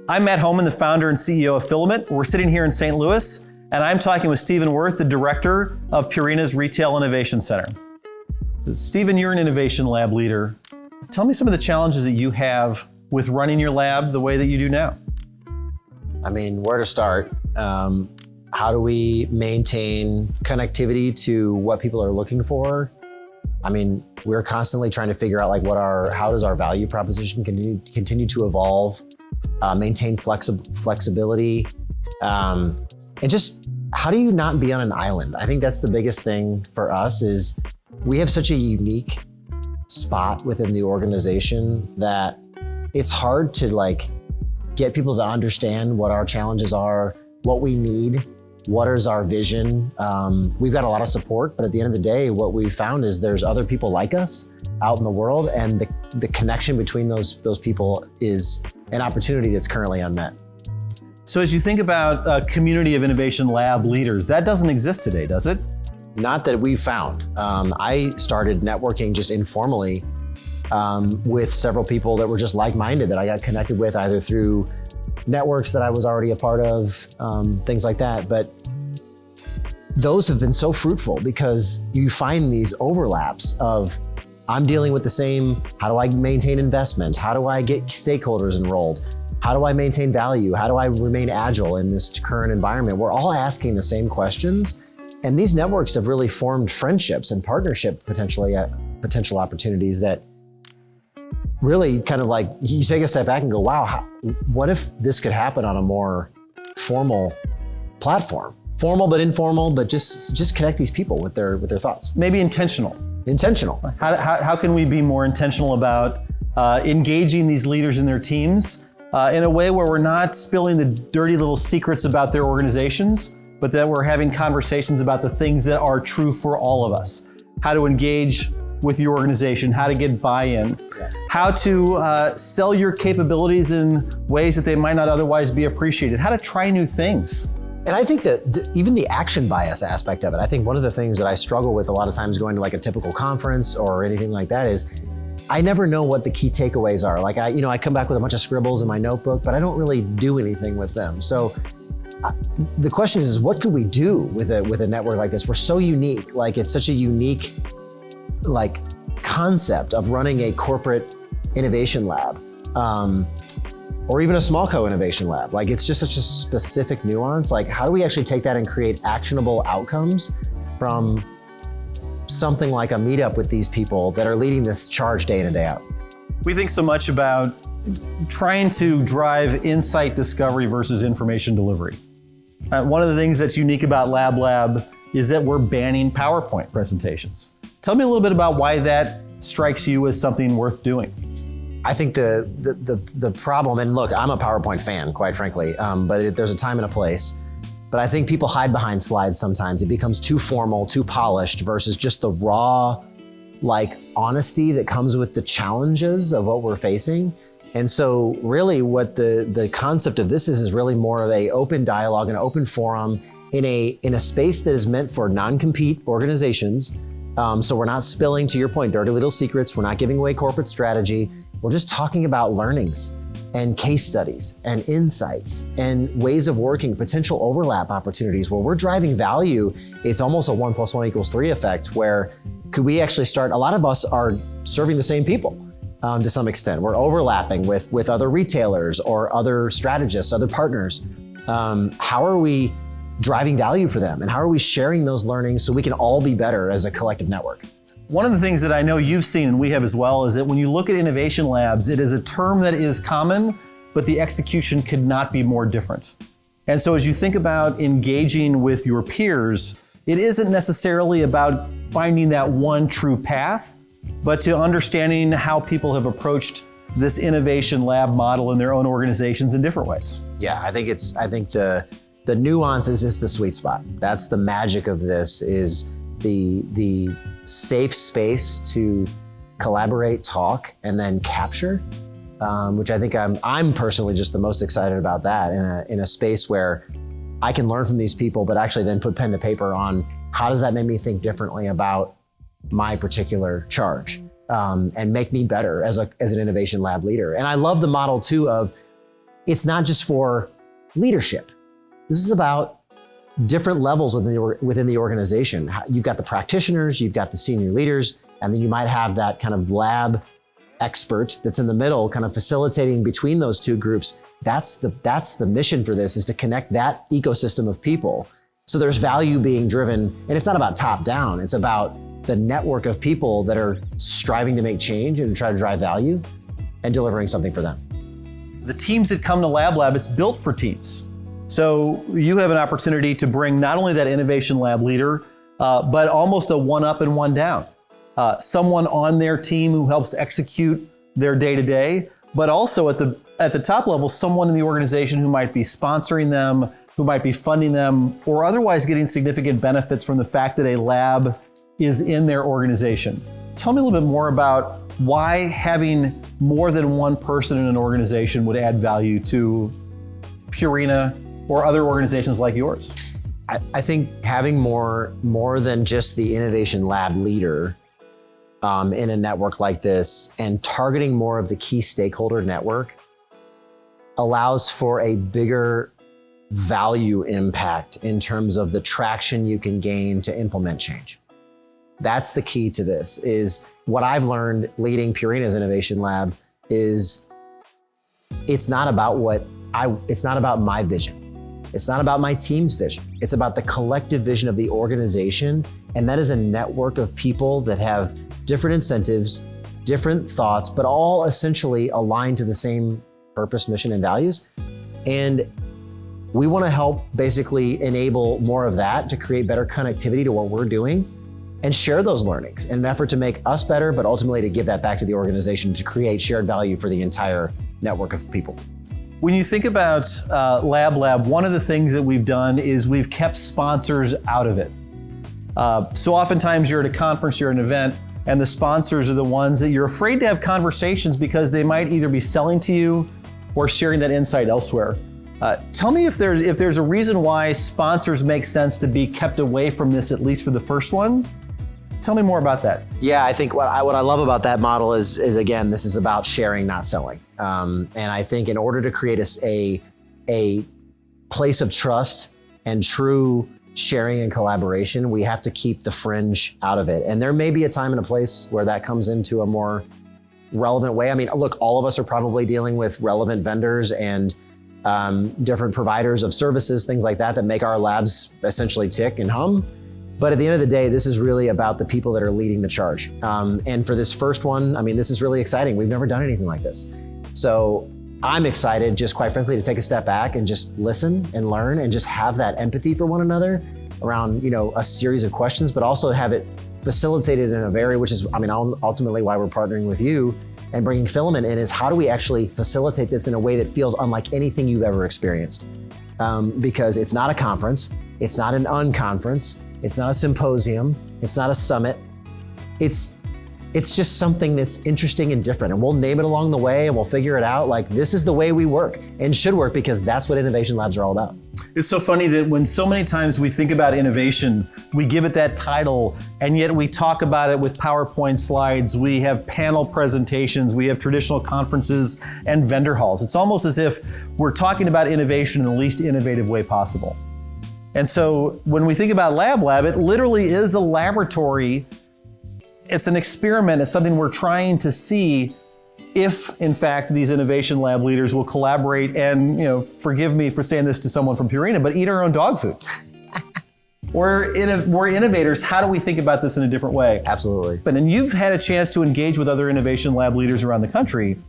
I'm Matt Homann, the founder and CEO of Filament. We're sitting here in St. Louis, and I'm talking with Stephen Wurth, the director of Purina's Retail Innovation Center. So, Stephen, you're an innovation lab leader. Tell me some of the challenges that you have with running your lab the way that you do now. I mean, where to start? How do we maintain connectivity to what people are looking for? I mean, we're constantly trying to figure out how does our value proposition continue to evolve, maintain flexibility, and just how do you not be on an island? I think that's the biggest thing for us is we have such a unique spot within the organization that it's hard to get people to understand what our challenges are, what we need, what is our vision. We've got a lot of support, but at the end of the day, what we found is there's other people like us out in the world, and the connection between those people is an opportunity that's currently unmet. So as you think about a community of innovation lab leaders, that doesn't exist today, does it? Not that we've found. I started networking just informally with several people that were just like-minded that I got connected with either through networks that I was already a part of, things like that. But those have been so fruitful because you find these overlaps of I'm dealing with the same, how do I maintain investment? How do I get stakeholders enrolled? How do I maintain value? How do I remain agile in this current environment? We're all asking the same questions. And these networks have really formed friendships and partnership potential opportunities that really kind of you take a step back and go, wow, what if this could happen on a more formal platform? Formal but informal, but just connect these people with their thoughts. Maybe intentional. Intentional. How can we be more intentional about engaging these leaders in their teams in a way where we're not spilling the dirty little secrets about their organizations, but that we're having conversations about the things that are true for all of us? How to engage with your organization, how to get buy-in, how to sell your capabilities in ways that they might not otherwise be appreciated, how to try new things. And I think that even the action bias aspect of it, I think one of the things that I struggle with a lot of times going to a typical conference or anything like that is I never know what the key takeaways are. I come back with a bunch of scribbles in my notebook, but I don't really do anything with them. So the question is what could we do with a network like this? We're so unique. It's such a unique concept of running a corporate innovation lab, or even a small co-innovation lab. It's just such a specific nuance. How do we actually take that and create actionable outcomes from something like a meetup with these people that are leading this charge day in and day out? We think so much about trying to drive insight discovery versus information delivery. One of the things that's unique about Lab is that we're banning PowerPoint presentations. Tell me a little bit about why that strikes you as something worth doing. I think the problem, and look, I'm a PowerPoint fan, quite frankly, but there's a time and a place. But I think people hide behind slides sometimes. It becomes too formal, too polished versus just the raw, honesty that comes with the challenges of what we're facing. And so really what the concept of this is really more of a open dialogue, an open forum in a space that is meant for non-compete organizations. So we're not spilling, to your point, dirty little secrets. We're not giving away corporate strategy. We're just talking about learnings and case studies and insights and ways of working, potential overlap opportunities where we're driving value. It's almost a 1 + 1 = 3 effect where could we actually start, a lot of us are serving the same people to some extent. We're overlapping with other retailers or other strategists, other partners. How are we driving value for them? And how are we sharing those learnings so we can all be better as a collective network? One of the things that I know you've seen and we have as well is that when you look at innovation labs, it is a term that is common, but the execution could not be more different. And so as you think about engaging with your peers, it isn't necessarily about finding that one true path, but to understanding how people have approached this innovation lab model in their own organizations in different ways. Yeah, I think the nuances is the sweet spot. That's the magic of this, is the safe space to collaborate, talk, and then capture, which I think I'm personally just the most excited about that in a space where I can learn from these people, but actually then put pen to paper on how does that make me think differently about my particular charge, and make me better as an innovation lab leader. And I love the model too of it's not just for leadership. This is about different levels within the organization. You've got the practitioners, you've got the senior leaders, and then you might have that kind of lab expert that's in the middle, kind of facilitating between those two groups. That's the mission for this, is to connect that ecosystem of people. So there's value being driven, and it's not about top down, it's about the network of people that are striving to make change and try to drive value and delivering something for them. The teams that come to Lab, it's built for teams. So you have an opportunity to bring not only that innovation lab leader, but almost a one up and one down. Someone on their team who helps execute their day-to-day, but also at the top level, someone in the organization who might be sponsoring them, who might be funding them, or otherwise getting significant benefits from the fact that a lab is in their organization. Tell me a little bit more about why having more than one person in an organization would add value to Purina or other organizations like yours. I think having more than just the innovation lab leader in a network like this, and targeting more of the key stakeholder network, allows for a bigger value impact in terms of the traction you can gain to implement change. That's the key to this. Is what I've learned leading Purina's innovation lab is it's not about my vision. It's not about my team's vision. It's about the collective vision of the organization. And that is a network of people that have different incentives, different thoughts, but all essentially aligned to the same purpose, mission, and values. And we want to help basically enable more of that to create better connectivity to what we're doing and share those learnings in an effort to make us better, but ultimately to give that back to the organization to create shared value for the entire network of people. When you think about Lab, one of the things that we've done is we've kept sponsors out of it. So oftentimes you're at a conference, you're at an event, and the sponsors are the ones that you're afraid to have conversations because they might either be selling to you or sharing that insight elsewhere. Tell me if there's a reason why sponsors make sense to be kept away from this, at least for the first one. Tell me more about that. Yeah, I think what I love about that model is again, this is about sharing, not selling. And I think in order to create a place of trust and true sharing and collaboration, we have to keep the fringe out of it. And there may be a time and a place where that comes into a more relevant way. I mean, look, all of us are probably dealing with relevant vendors and different providers of services, things like that make our labs essentially tick and hum. But at the end of the day, this is really about the people that are leading the charge. And for this first one, I mean, this is really exciting. We've never done anything like this. So I'm excited, just quite frankly, to take a step back and just listen and learn and just have that empathy for one another around, a series of questions, but also have it facilitated in a very, which is, ultimately why we're partnering with you and bringing Filament in, is how do we actually facilitate this in a way that feels unlike anything you've ever experienced? Because it's not a conference, it's not an unconference, it's not a symposium, it's not a summit. It's just something that's interesting and different, and we'll name it along the way and we'll figure it out. Like, this is the way we work and should work, because that's what innovation labs are all about. It's so funny that when so many times we think about innovation, we give it that title, and yet we talk about it with PowerPoint slides, we have panel presentations, we have traditional conferences and vendor halls. It's almost as if we're talking about innovation in the least innovative way possible. And so when we think about Lab, it literally is a laboratory. It's an experiment. It's something we're trying to see if, in fact, these innovation lab leaders will collaborate and, forgive me for saying this to someone from Purina, but eat our own dog food. We're innovators. How do we think about this in a different way? Absolutely. And you've had a chance to engage with other innovation lab leaders around the country.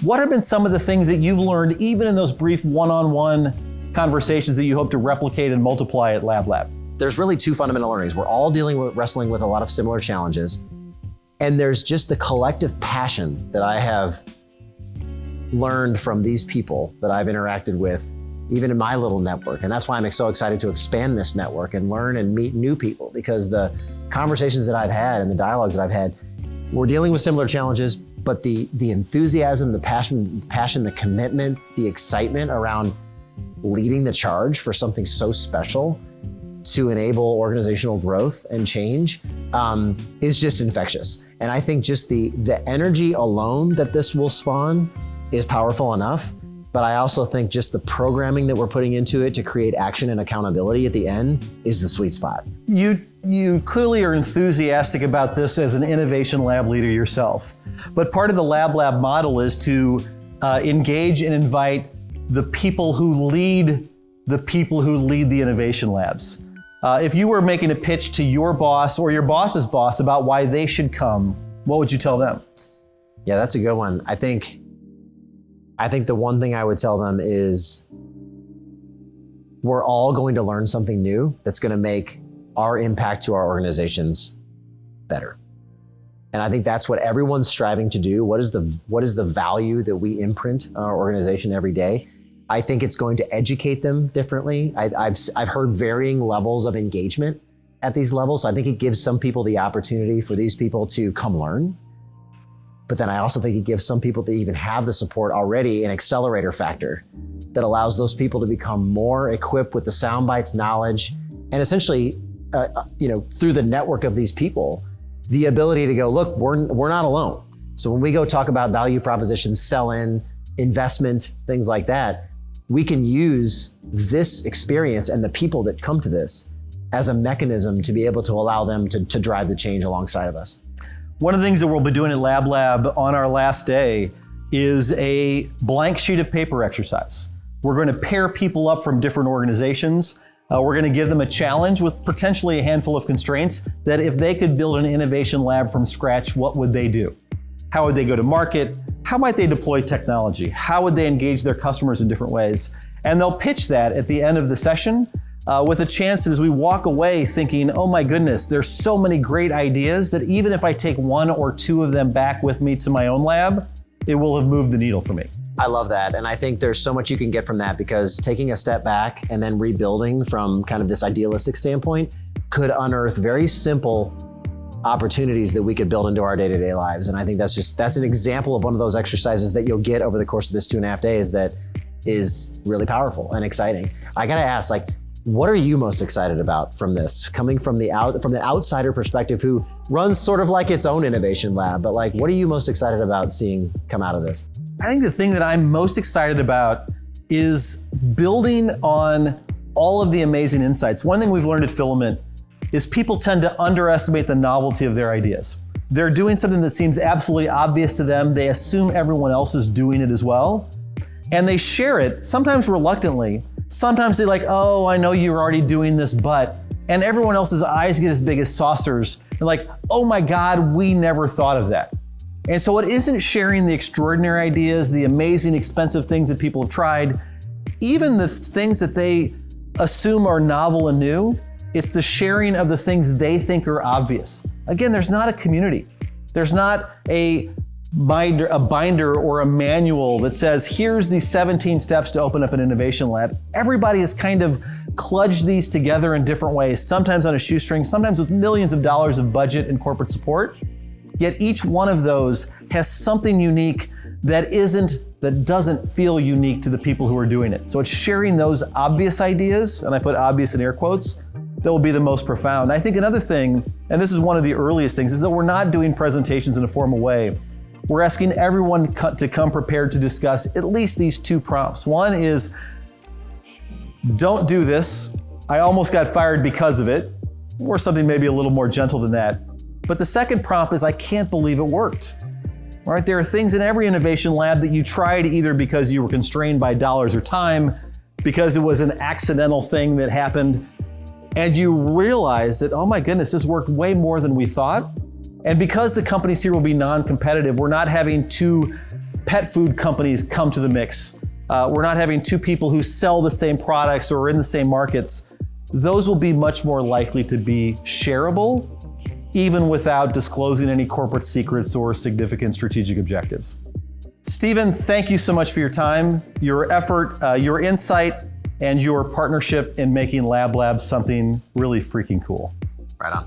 What have been some of the things that you've learned, even in those brief one-on-one conversations, that you hope to replicate and multiply at Lab? There's really two fundamental learnings. We're all wrestling with a lot of similar challenges. And there's just the collective passion that I have learned from these people that I've interacted with, even in my little network. And that's why I'm so excited to expand this network and learn and meet new people, because the conversations that I've had and the dialogues that I've had, we're dealing with similar challenges, but the enthusiasm, the passion, the commitment, the excitement around leading the charge for something so special to enable organizational growth and change is just infectious. And I think just the energy alone that this will spawn is powerful enough. But I also think just the programming that we're putting into it to create action and accountability at the end is the sweet spot. You clearly are enthusiastic about this as an innovation lab leader yourself. But part of the lab model is to engage and invite the people who lead the innovation labs. If you were making a pitch to your boss or your boss's boss about why they should come, what would you tell them? Yeah, that's a good one. I think the one thing I would tell them is we're all going to learn something new that's going to make our impact to our organizations better. And I think that's what everyone's striving to do. What is the value that we imprint on our organization every day? I think it's going to educate them differently. I've heard varying levels of engagement at these levels. So I think it gives some people the opportunity for these people to come learn. But then I also think it gives some people that even have the support already an accelerator factor that allows those people to become more equipped with the sound bites, knowledge, and essentially, through the network of these people, the ability to go, look, we're not alone. So when we go talk about value propositions, sell-in, investment, things like that, we can use this experience and the people that come to this as a mechanism to be able to allow them to drive the change alongside of us. One of the things that we'll be doing at Lab on our last day is a blank sheet of paper exercise. We're going to pair people up from different organizations. We're going to give them a challenge with potentially a handful of constraints that if they could build an innovation lab from scratch, what would they do? How would they go to market? How might they deploy technology? How would they engage their customers in different ways? And they'll pitch that at the end of the session with a chance as we walk away thinking, oh my goodness, there's so many great ideas that even if I take one or two of them back with me to my own lab, it will have moved the needle for me. I love that. And I think there's so much you can get from that because taking a step back and then rebuilding from kind of this idealistic standpoint could unearth very simple opportunities that we could build into our day-to-day lives. And I think that's an example of one of those exercises that you'll get over the course of this 2.5 days that is really powerful and exciting. I gotta ask, what are you most excited about from this? Coming from the outsider perspective who runs sort of like its own innovation lab, but what are you most excited about seeing come out of this? I think the thing that I'm most excited about is building on all of the amazing insights. One thing we've learned at Filament is people tend to underestimate the novelty of their ideas. They're doing something that seems absolutely obvious to them. They assume everyone else is doing it as well. And they share it, sometimes reluctantly. Sometimes they're like, oh, I know you're already doing this, but, and everyone else's eyes get as big as saucers. They're like, oh my God, we never thought of that. And so it isn't sharing the extraordinary ideas, the amazing, expensive things that people have tried, even the things that they assume are novel and new. It's the sharing of the things they think are obvious. Again, there's not a community. There's not a binder or a manual that says, here's the 17 steps to open up an innovation lab. Everybody has kind of kludged these together in different ways, sometimes on a shoestring, sometimes with millions of dollars of budget and corporate support. Yet each one of those has something unique that doesn't feel unique to the people who are doing it. So it's sharing those obvious ideas, and I put obvious in air quotes, that will be the most profound. I think another thing, and this is one of the earliest things, is that we're not doing presentations in a formal way. We're asking everyone to come prepared to discuss at least these two prompts. One is, don't do this. I almost got fired because of it, or something maybe a little more gentle than that. But the second prompt is, I can't believe it worked. All right, there are things in every innovation lab that you tried either because you were constrained by dollars or time, because it was an accidental thing that happened, and you realize that, oh my goodness, this worked way more than we thought. And because the companies here will be non-competitive, we're not having two pet food companies come to the mix. We're not having two people who sell the same products or are in the same markets. Those will be much more likely to be shareable, even without disclosing any corporate secrets or significant strategic objectives. Stephen, thank you so much for your time, your effort, your insight, and your partnership in making Lab something really freaking cool. Right on.